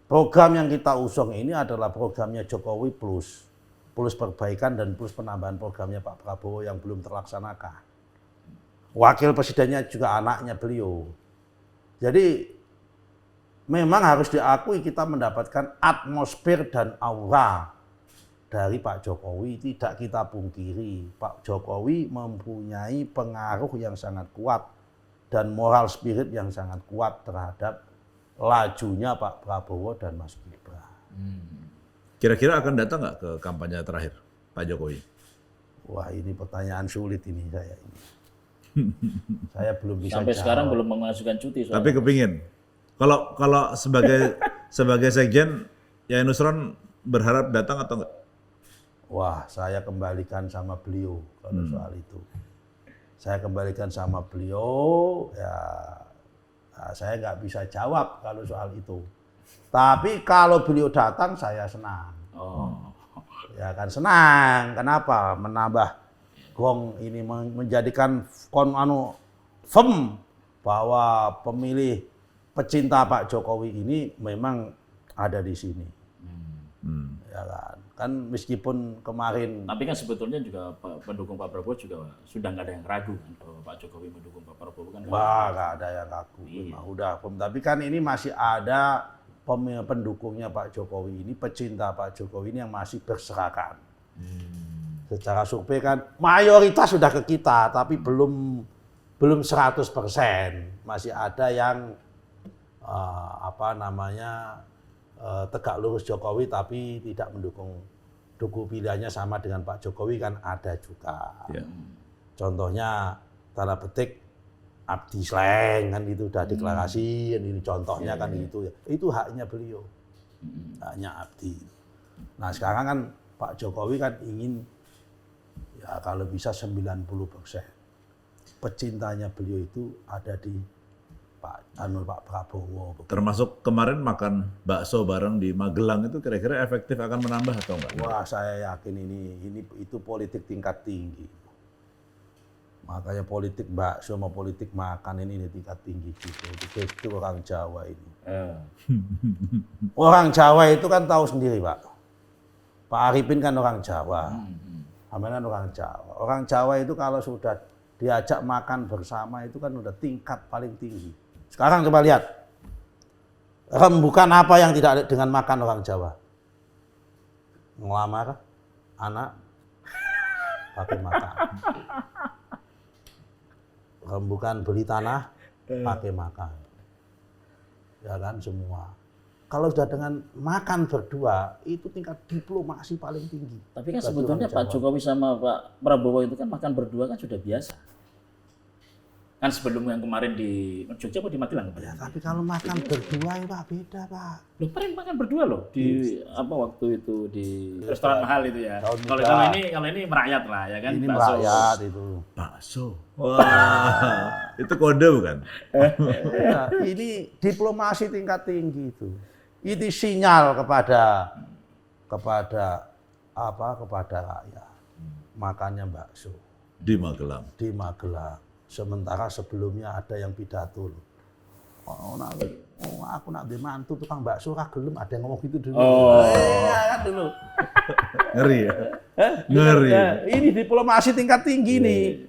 Program yang kita usung ini adalah programnya Jokowi plus perbaikan dan plus penambahan programnya Pak Prabowo yang belum terlaksanakan. Wakil presidennya juga anaknya beliau. Jadi memang harus diakui kita mendapatkan atmosfer dan aura dari Pak Jokowi. Tidak kita pungkiri, Pak Jokowi mempunyai pengaruh yang sangat kuat dan moral spirit yang sangat kuat terhadap lajunya Pak Prabowo dan Mas Gibran.
Kira-kira akan datang nggak ke kampanye terakhir Pak Jokowi?
Wah, ini pertanyaan sulit ini saya ini. Saya belum bisa
Sampai
jawab.
sekarang belum mengajukan cuti. soalnya.
Tapi kepingin. Kalau sebagai sekjen, Yai Nusron berharap datang atau enggak?
Wah, saya kembalikan sama beliau kalau soal itu. Saya kembalikan sama beliau, ya saya nggak bisa jawab kalau soal itu. Tapi kalau beliau datang, saya senang.
Oh.
Ya kan senang. Kenapa? Menambah gong ini menjadikan firm bahwa pemilih pecinta Pak Jokowi ini memang ada di sini. Ya kan. Kan meskipun kemarin.
Tapi kan sebetulnya juga pendukung Pak Prabowo juga sudah nggak ada yang ragu kan bahwa Pak Jokowi mendukung Pak Prabowo kan.
Wah, nggak ada yang ragu.
Iya.
Udah. Tapi kan ini masih ada pendukungnya Pak Jokowi ini, pecinta Pak Jokowi ini yang masih berserakan. Secara survei kan mayoritas sudah ke kita, tapi belum 100%. Masih ada yang tegak lurus Jokowi tapi tidak mendukung pilihannya sama dengan Pak Jokowi kan ada juga.
Ya.
Contohnya tanda petik abdi sleng kan itu udah deklarasi ini contohnya kan gitu ya. Itu haknya beliau. Haknya abdi. Nah, sekarang kan Pak Jokowi kan ingin ya kalau bisa 90%. Pecintanya beliau itu ada di Pak Prabowo.
Termasuk kemarin makan bakso bareng di Magelang itu kira-kira efektif akan menambah atau enggak?
Wah, saya yakin itu politik tingkat tinggi. Makanya politik bakso sama politik makan ini tingkat tinggi gitu. Itu orang Jawa ini. Orang Jawa itu kan tahu sendiri, Pak. Pak Arifin kan orang Jawa. Amin kan orang Jawa. Orang Jawa itu kalau sudah diajak makan bersama itu kan udah tingkat paling tinggi. Sekarang coba lihat. Rembukan apa yang tidak ada dengan makan orang Jawa? Ngelamar anak pakai makan. Rembukan beli tanah pakai makan. Ya kan semua. Kalau sudah dengan makan berdua, itu tingkat diplomasi paling tinggi.
Tapi kan sebetulnya Pak Jokowi sama Pak Prabowo itu kan makan berdua kan sudah biasa. Kan sebelum yang kemarin di Jogja apa di Magelang?
Ya, tapi kalau makan berdua ya Pak beda Pak.
Loh, kemarin makan berdua loh di waktu itu di restoran mahal itu ya. Kalau ini merakyat lah ya kan.
Ini
bakso.
merakyat itu.
Bakso. Wah, itu kode bukan?
Ya, ini diplomasi tingkat tinggi itu. Itu sinyal kepada rakyat. Makannya bakso
Di Magelang.
di Magelang. Sementara sebelumnya ada yang pidato. Aku nak mantu tukang bakso ra gelem, ada yang ngomong gitu dulu. Kan dulu.
Ngeri ya? Ngeri.
Ya, ini diplomasi tingkat tinggi nih.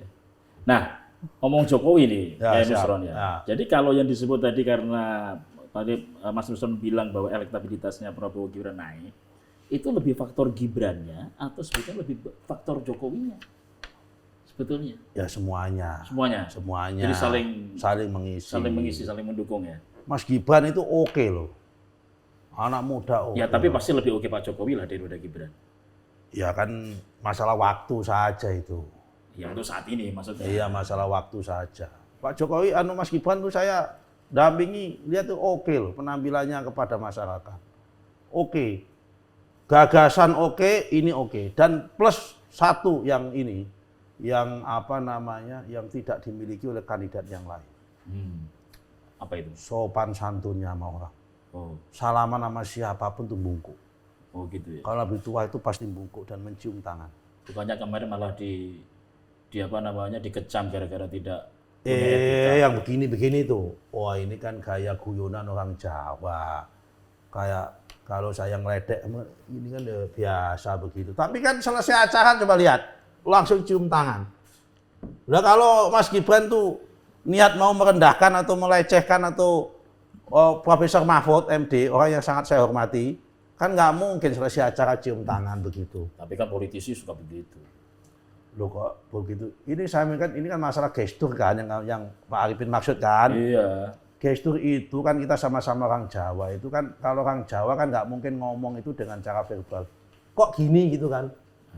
Nah, ngomong Jokowi nih,
Ya,
Mas
siap.
Nusron ya.
Ya.
Jadi kalau yang disebut tadi karena tadi Mas Nusron bilang bahwa elektabilitasnya Prabowo Gibran naik, itu lebih faktor Gibrannya atau sebetulnya lebih faktor Jokowinya? Sebetulnya.
Ya semuanya.
Semuanya. Jadi
saling mengisi.
saling mengisi, saling mendukung ya.
Mas Gibran itu oke loh. Anak muda oke.
Ya, tapi pasti lebih oke Pak Jokowi lah daripada Gibran.
Ya kan masalah waktu saja itu.
Ya untuk saat ini maksudnya.
Iya, masalah waktu saja. Pak Jokowi, Mas Gibran tuh saya dampingi, lihat tuh oke loh penampilannya kepada masyarakat. Oke. Gagasan oke, ini oke. Dan plus satu yang ini, yang yang tidak dimiliki oleh kandidat yang lain.
Apa itu?
Sopan santunnya sama orang.
Oh.
Salaman sama siapapun tuh bungkuk.
Oh gitu ya.
Kalau lebih tua itu pasti bungkuk dan mencium tangan.
Bukannya kemarin malah dikecam gara-gara tidak
Yang begini-begini tuh. Wah, ini kan gaya guyonan orang Jawa. Kayak kalau saya ngeledek, ini kan biasa begitu. Tapi kan selesai acara coba lihat. Langsung cium tangan. Nah kalau Mas Gibran tuh niat mau merendahkan atau melecehkan atau Profesor Mahfud MD, orang yang sangat saya hormati, kan nggak mungkin selesai acara cium tangan begitu.
Tapi kan politisi suka begitu.
Loh kok begitu? Ini kan masalah gestur kan yang Pak Arifin maksud kan?
Iya.
Gestur itu kan kita sama-sama orang Jawa itu kan kalau orang Jawa kan nggak mungkin ngomong itu dengan cara verbal. Kok gini gitu kan?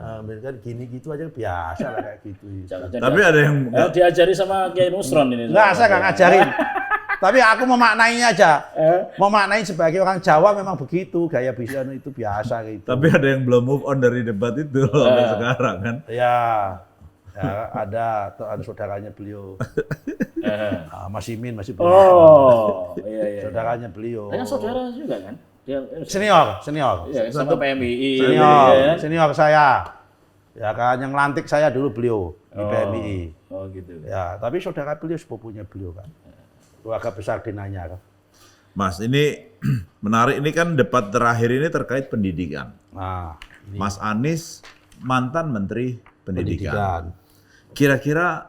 Kan gini gitu aja biasa lah kayak gitu.
Jangan-jangan
Tapi ada yang
diajari sama Kiai Nusron ini.
Enggak, saya nggak ngajarin. Tapi aku memaknainya aja. Memaknai sebagai orang Jawa memang begitu, gaya bisa itu biasa gitu.
tapi ada yang belum move on dari debat itu sampai sekarang kan.
Ya, ada saudaranya beliau. Mas Imin masih belum.
Oh, iya.
Saudaranya beliau.
Dengan saudara juga kan? Dia
Senior.
Iya, sama PMII.
Senior saya. Ya kan yang lantik saya dulu beliau di PMII.
Oh gitu.
Ya, tapi saudara beliau sepupunya beliau kan. Keluarga besar di Nanyar.
Mas, ini menarik, ini kan debat terakhir ini terkait pendidikan.
Nah, ini
Mas Anies mantan Menteri Pendidikan.
pendidikan.
Kira-kira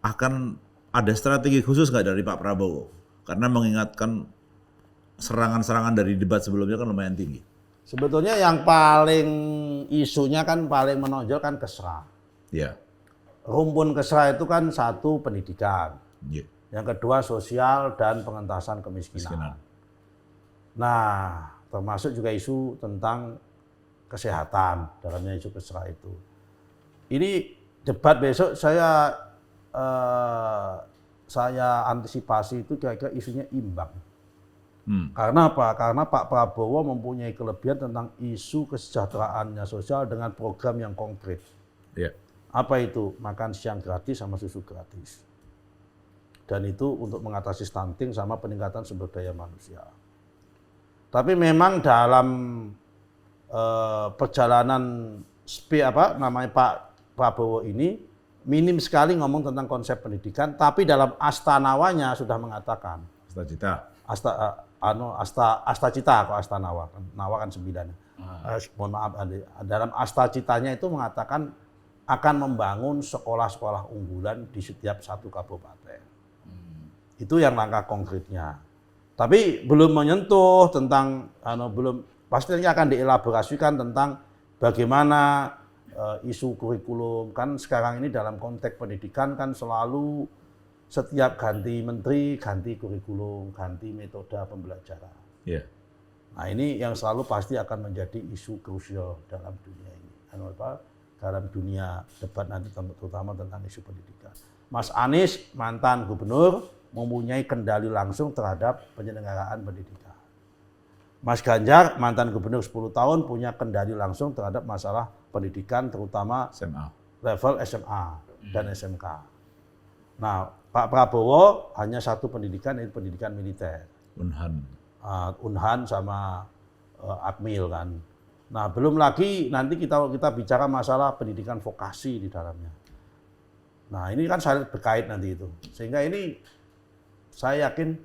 akan ada strategi khusus nggak dari Pak Prabowo? Karena mengingatkan serangan-serangan dari debat sebelumnya kan lumayan tinggi.
Sebetulnya yang paling isunya kan paling menonjol kan Kesra.
Ya.
Rumpun Kesra itu kan satu pendidikan.
Yeah.
Yang kedua sosial dan pengentasan kemiskinan. Nah, termasuk juga isu tentang kesehatan dalamnya isu Kesra itu. Ini debat besok saya antisipasi itu kira-kira isunya imbang. Karena apa? Karena Pak Prabowo mempunyai kelebihan tentang isu kesejahteraannya sosial dengan program yang konkret.
Yeah.
Apa itu? Makan siang gratis sama susu gratis. Dan itu untuk mengatasi stunting sama peningkatan sumber daya manusia. Tapi memang dalam perjalanan Pak Prabowo ini minim sekali ngomong tentang konsep pendidikan, tapi dalam Astanawanya sudah mengatakan.
Cita-cita.
Astacita kok Astanawa kan, Nawa kan 9. Mohon maaf, dalam Astacitanya itu mengatakan akan membangun sekolah-sekolah unggulan di setiap satu kabupaten. Itu yang langkah konkretnya. Tapi belum menyentuh tentang pastinya akan dielaborasikan tentang bagaimana isu kurikulum. Kan sekarang ini dalam konteks pendidikan kan selalu setiap ganti menteri, ganti kurikulum, ganti metode pembelajaran.
Yeah.
Nah ini yang selalu pasti akan menjadi isu krusial dalam dunia ini. Dalam dunia debat nanti terutama tentang isu pendidikan. Mas Anies, mantan gubernur, mempunyai kendali langsung terhadap penyelenggaraan pendidikan. Mas Ganjar, mantan gubernur 10 tahun, punya kendali langsung terhadap masalah pendidikan, terutama
SMA.
level SMA dan SMK. Nah, Pak Prabowo hanya satu pendidikan, yaitu pendidikan militer. Unhan sama Akmil kan. Nah, belum lagi nanti kita bicara masalah pendidikan vokasi di dalamnya. Nah, ini kan saling berkait nanti itu. Sehingga ini saya yakin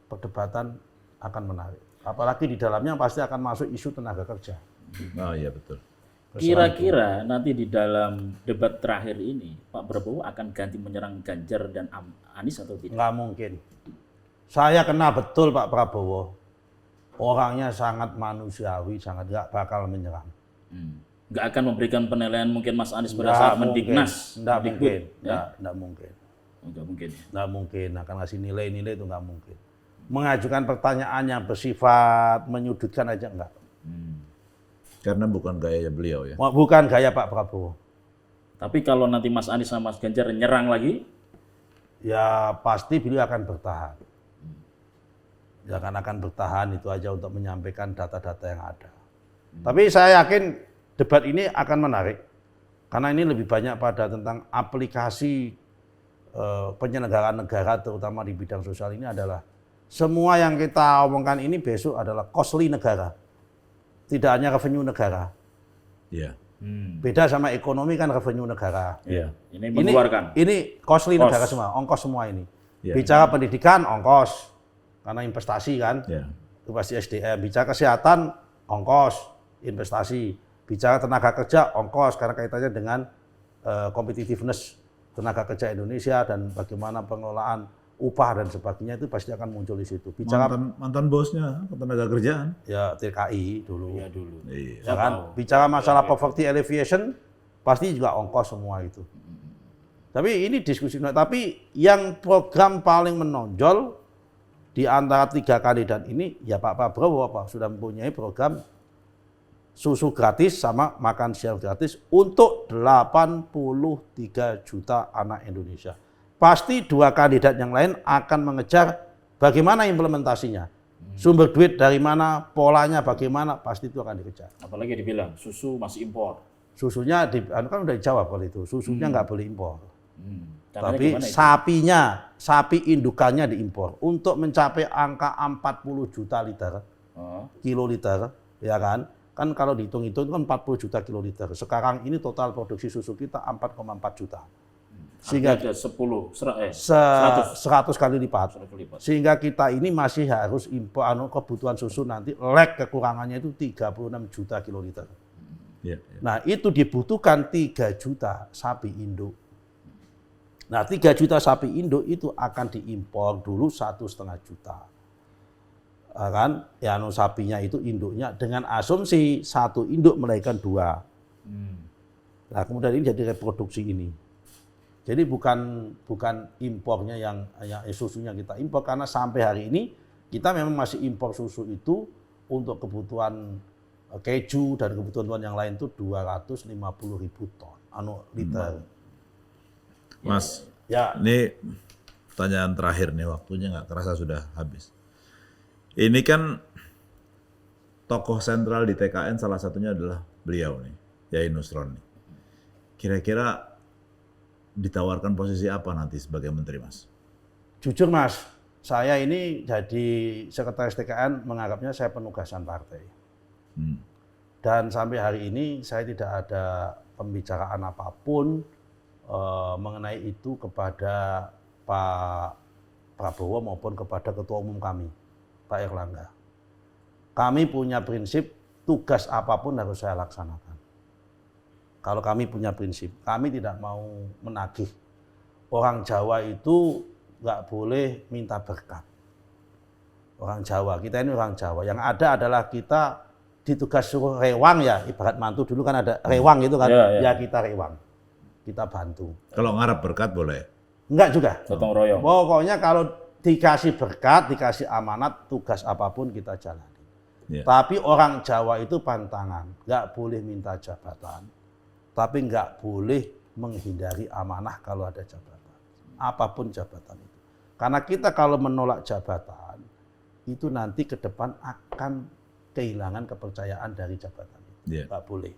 perdebatan akan menarik. Apalagi di dalamnya pasti akan masuk isu tenaga kerja.
Oh iya betul.
Kira-kira nanti di dalam debat terakhir ini Pak Prabowo akan ganti menyerang Ganjar dan Anies atau tidak?
Nggak mungkin. Saya kenal betul Pak Prabowo. Orangnya sangat manusiawi, sangat nggak bakal menyerang.
Nggak akan memberikan penilaian mungkin Mas Anies pada Mendiknas.
Nggak mungkin.
Ya?
Nggak mungkin.
Nggak mungkin.
Nggak mungkin akan ngasih nilai-nilai itu nggak mungkin. Mengajukan pertanyaan yang bersifat menyudutkan aja enggak.
Karena bukan gaya beliau ya.
Bukan gaya Pak Prabowo.
Tapi kalau nanti Mas Anies sama Mas Ganjar nyerang lagi,
ya pasti beliau akan bertahan. Ya akan bertahan itu aja untuk menyampaikan data-data yang ada. Tapi saya yakin debat ini akan menarik. Karena ini lebih banyak pada tentang aplikasi penyelenggaraan negara terutama di bidang sosial ini adalah semua yang kita omongkan ini besok adalah costly negara. Tidak hanya revenue negara.
Iya.
Beda sama ekonomi kan revenue negara.
Iya. Ini mengeluarkan.
Ini costly negara semua, ongkos semua ini.
Yeah.
Bicara pendidikan ongkos karena investasi kan.
Yeah.
Investasi SDM. Bicara kesehatan ongkos, investasi. Bicara tenaga kerja ongkos karena kaitannya dengan competitiveness tenaga kerja Indonesia dan bagaimana pengelolaan upah dan sebagainya itu pasti akan muncul di situ. Bicara
mantan bosnya tenaga kerjaan.
Ya TKI dulu.
Iya dulu.
Iya.
Ya kan? Bicara masalah poverty alleviation pasti juga ongkos semua itu. Tapi ini diskusi. Tapi yang program paling menonjol di antara 3 kandidat ini ya Pak Prabowo sudah mempunyai program susu gratis sama makan siang gratis untuk 83 juta anak Indonesia. Pasti dua kandidat yang lain akan mengejar bagaimana implementasinya. Sumber duit dari mana, polanya bagaimana, pasti itu akan dikejar.
Apalagi dibilang susu masih impor.
Susunya, kan udah dijawab kalau itu, susunya nggak boleh impor.
Caranya
Tapi sapi indukannya diimpor untuk mencapai angka 40 juta liter, kiloliter, ya kan? Kan kalau dihitung-hitung kan 40 juta kiloliter. Sekarang ini total produksi susu kita 4,4 juta. Sehingga
ada 100
kali lipat. Sehingga kita ini masih harus impor kebutuhan susu nanti kekurangannya itu 36 juta kiloliter. Nah, itu dibutuhkan 3 juta sapi induk. Nah, 3 juta sapi induk itu akan diimpor dulu 1,5 juta. Kan sapinya itu induknya dengan asumsi satu induk melahirkan 2. Nah, kemudian ini jadi reproduksi ini. Jadi bukan impornya yang susunya kita impor, karena sampai hari ini kita memang masih impor susu itu untuk kebutuhan keju dan kebutuhan yang lain itu 250.000 ton liter.
Mas, ini pertanyaan terakhir nih, waktunya nggak kerasa sudah habis. Ini kan tokoh sentral di TKN, salah satunya adalah beliau nih, Yai Nusron nih. Kira-kira ditawarkan posisi apa nanti sebagai menteri, Mas?
Jujur, Mas, saya ini jadi sekretaris TKN menganggapnya saya penugasan partai. Dan sampai hari ini saya tidak ada pembicaraan apapun mengenai itu kepada Pak Prabowo maupun kepada Ketua Umum kami, Pak Erlangga. Kami punya prinsip tugas apapun harus saya laksanakan. Kalau kami punya prinsip, kami tidak mau menagih. Orang Jawa itu nggak boleh minta berkat. Orang Jawa, kita ini orang Jawa. Yang ada adalah kita ditugas suruh rewang ya, ibarat mantu dulu kan ada rewang itu kan, ya kita rewang. Kita bantu.
Kalau ngarep berkat boleh?
Enggak juga.
Gotong royong.
Pokoknya kalau dikasih berkat, dikasih amanat, tugas apapun kita jalani. Tapi orang Jawa itu pantangan, nggak boleh minta jabatan, tapi nggak boleh menghindari amanah kalau ada jabatan. Apapun jabatan itu. Karena kita kalau menolak jabatan, itu nanti ke depan akan kehilangan kepercayaan dari jabatan itu. Nggak boleh.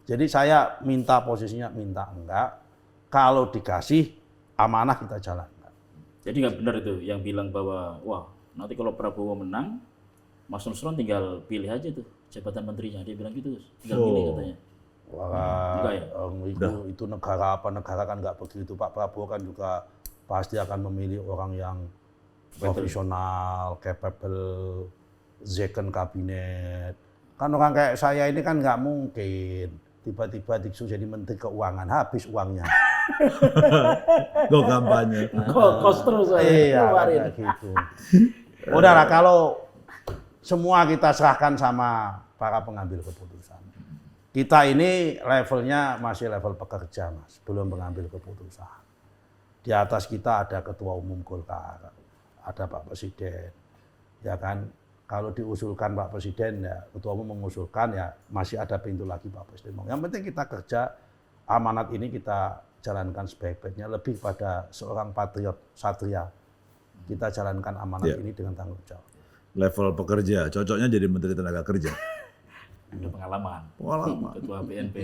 Jadi saya minta posisinya, minta enggak. Kalau dikasih amanah kita jalankan.
Jadi nggak benar itu yang bilang bahwa, wah nanti kalau Prabowo menang, Mas Nusron tinggal pilih aja tuh jabatan menterinya. Dia bilang gitu, tinggal pilih katanya.
Wah, itu negara apa, negara kan nggak begitu. Pak Prabowo kan juga pasti akan memilih orang yang profesional, capable, second kabinet. Kan orang kayak saya ini kan nggak mungkin tiba-tiba disuruh jadi menteri keuangan, habis uangnya.
Go kampanye.
Kos terus saya.
Iya, kayak gitu. Udahlah, kalau semua kita serahkan sama para pengambil keputusan. Kita ini levelnya masih level pekerja, Mas, belum pengambil keputusan. Di atas kita ada Ketua Umum Golkar, ada Pak Presiden, ya kan. Kalau diusulkan Pak Presiden, ya Ketua Umum mengusulkan, ya masih ada pintu lagi Pak Presiden. Yang penting kita kerja, amanat ini kita jalankan sebaik-baiknya, lebih pada seorang patriot, satria. Kita jalankan amanat ini dengan tanggung jawab.
Level pekerja, cocoknya jadi Menteri Tenaga Kerja.
Ada pengalaman. Ketua BNP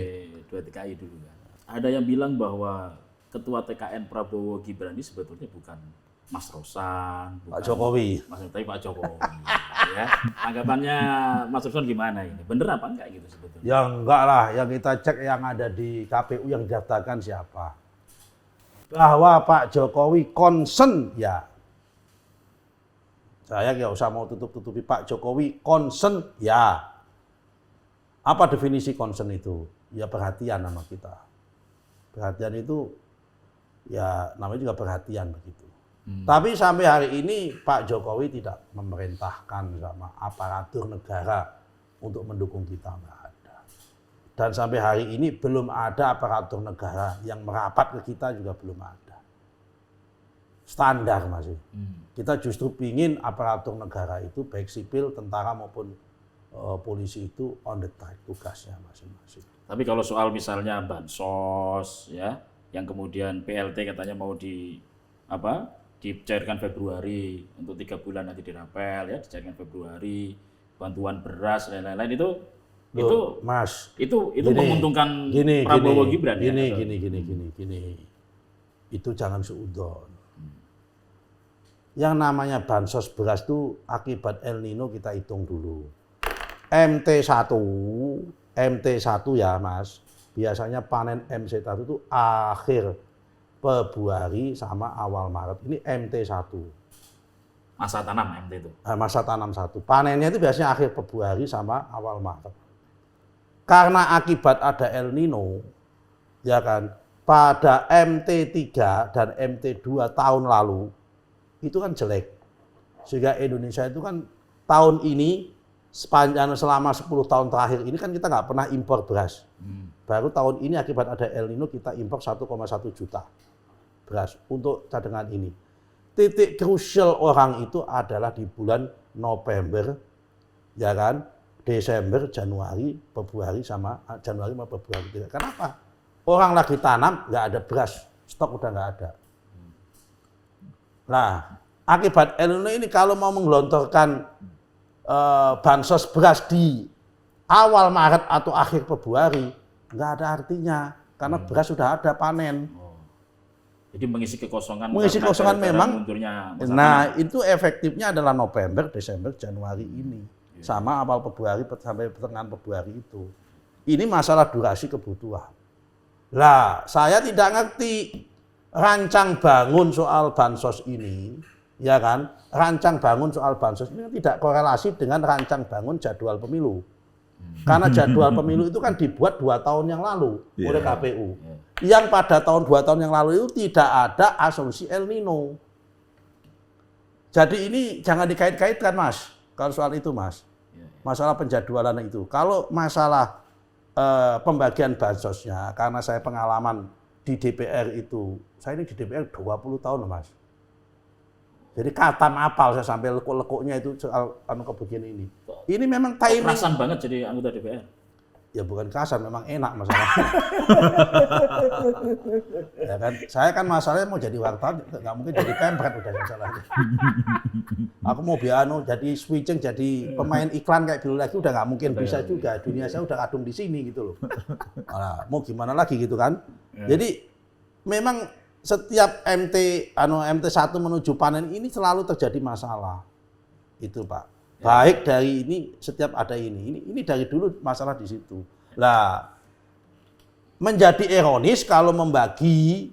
2 TKI dulu kan. Ada yang bilang bahwa Ketua TKN Prabowo Gibran ini sebetulnya bukan Mas Rosan, bukan
Pak Jokowi.
Tapi Pak Jokowi. Ya. Anggapannya Mas Rosan gimana ini? Bener apa enggak gitu sebetulnya?
Ya enggak lah, yang kita cek yang ada di KPU yang didaftarkan siapa. Bahwa Pak Jokowi concern, ya. Saya nggak usah mau tutup-tutupi, Pak Jokowi concern, ya. Apa definisi concern itu? Ya perhatian sama kita. Perhatian itu, ya namanya juga perhatian begitu. Tapi sampai hari ini Pak Jokowi tidak memerintahkan sama aparatur negara untuk mendukung kita, nggak ada. Dan sampai hari ini belum ada aparatur negara yang merapat ke kita, juga belum ada. Standar masih. Kita justru pingin aparatur negara itu baik sipil, tentara maupun polisi itu on the track tugasnya masing-masing.
Tapi kalau soal misalnya bansos ya, yang kemudian PLT katanya mau dicairkan Februari untuk 3 bulan nanti dirapel ya, dicairkan Februari, bantuan beras dan lain-lain itu
Mas,
itu menguntungkan Prabowo Gibran ya.
Gini. Itu jangan suudzon. Yang namanya bansos beras itu akibat El Nino kita hitung dulu. MT1 ya Mas, biasanya panen MC1 itu akhir Februari sama awal Maret. Ini MT1.
Masa tanam MT itu.
Masa tanam 1. Panennya itu biasanya akhir Februari sama awal Maret. Karena akibat ada El Nino, ya kan, pada MT3 dan MT2 tahun lalu, itu kan jelek. Sehingga Indonesia itu kan tahun ini, selama 10 tahun terakhir ini kan kita nggak pernah impor beras. Baru tahun ini akibat ada El Nino kita impor 1,1 juta beras untuk cadangan ini. Titik krusial orang itu adalah di bulan November, ya kan, Desember, Januari, Februari sama Februari. Kenapa? Orang lagi tanam nggak ada beras, stok udah nggak ada. Nah, akibat El Nino ini kalau mau menggelontorkan bansos beras di awal Maret atau akhir Februari nggak ada artinya karena beras sudah ada panen.
Jadi mengisi kekosongan.
Mengisi kekosongan memang.
Nah,
itu efektifnya adalah November, Desember, Januari ini. Sama awal Februari sampai pertengahan Februari itu. Ini masalah durasi kebutuhan. Lah, saya tidak ngerti rancang bangun soal bansos ini, ya kan? Rancang bangun soal bansos ini tidak korelasi dengan rancang bangun jadwal pemilu. Karena jadwal pemilu itu kan dibuat 2 tahun yang lalu oleh KPU. Yang pada tahun 2 tahun yang lalu itu tidak ada asumsi El Nino. Jadi ini jangan dikait-kaitkan Mas, kalau soal itu Mas. Masalah penjadwalan itu. Kalau masalah pembagian bansosnya, karena saya pengalaman di DPR itu, saya ini di DPR 20 tahun Mas. Jadi kata apal saya sampai lekuk-lekuknya itu soal kebagian ini. Ini memang timing.
Kerasan banget jadi anggota DPR.
Ya bukan kasar, memang enak masalahnya. Ya kan, saya kan masalahnya mau jadi wartawan, nggak mungkin jadi pempret udah masalahnya. Aku mau jadi switching, jadi pemain iklan kayak dulu lagi udah nggak mungkin bisa juga. Dunia saya udah kadung di sini gitu loh. Nah, mau gimana lagi gitu kan? Jadi memang setiap MT1 menuju panen ini selalu terjadi masalah. Itu Pak. Baik dari ini setiap ada ini dari dulu masalah di situ. Lah menjadi ironis kalau membagi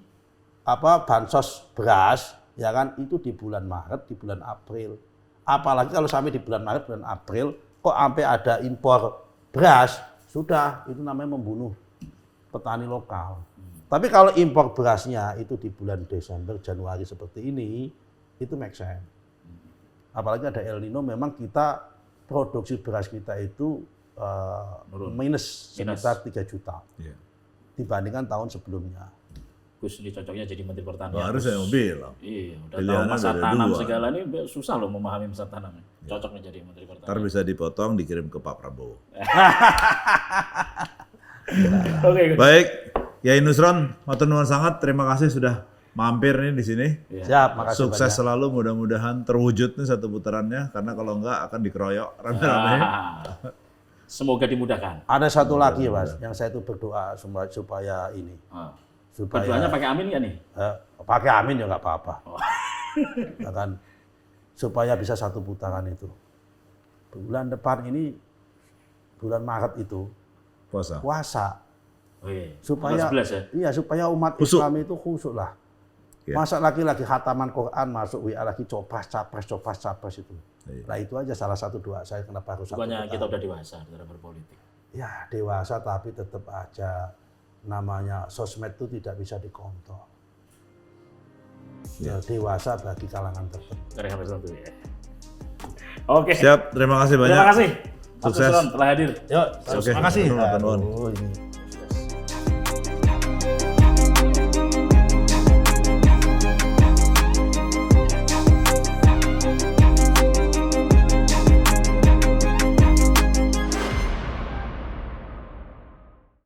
bansos beras ya kan itu di bulan Maret, di bulan April. Apalagi kalau sampai di bulan Maret, bulan April kok sampai ada impor beras, sudah itu namanya membunuh petani lokal. Tapi kalau impor berasnya itu di bulan Desember, Januari seperti ini, itu make sense. Apalagi ada El Nino, memang kita produksi beras kita itu minus sekitar 3 juta dibandingkan tahun sebelumnya.
Gus ini cocoknya jadi Menteri Pertanian.
Harus saya mau bilang.
Iya, udah tahu masa tanam segala ini susah loh memahami masa tanam. Cocoknya jadi Menteri Pertanian.
Ntar bisa dipotong dikirim ke Pak Prabowo.
Oke,
baik, Yai Nusron, matur nuwun sangat. Terima kasih sudah mampir nih di sini.
Siap, makasih.
Sukses banyak. Selalu, mudah-mudahan terwujud nih satu putarannya, karena kalau enggak akan dikeroyok rame-rame.
Semoga dimudahkan.
Ada satu lagi Mas, yang saya itu berdoa supaya ini.
Berdoanya pakai amin nggak nih?
Pakai amin ya nggak apa-apa. Ya kan, supaya bisa satu putaran itu. Bulan depan ini, bulan Maret itu, puasa.
Oh iya.
Supaya, 11 ya? Iya, supaya umat
khusyuk.
Islam itu khusyuk lah. Ya. Masa lagi-lagi khataman Quran masuk WA lagi copas itu.
Iya.
Nah itu aja salah satu doa saya kenapa harus.
Bukannya kita udah dewasa dalam berpolitik.
Ya dewasa tapi tetap aja namanya sosmed itu tidak bisa dikontrol. Ya dewasa bagi kalangan tertentu.
Ya. Oke.
Siap, terima kasih banyak.
Terima kasih.
Sukses.
Telah hadir.
Yuk,
terima kasih.
Aduh, ini.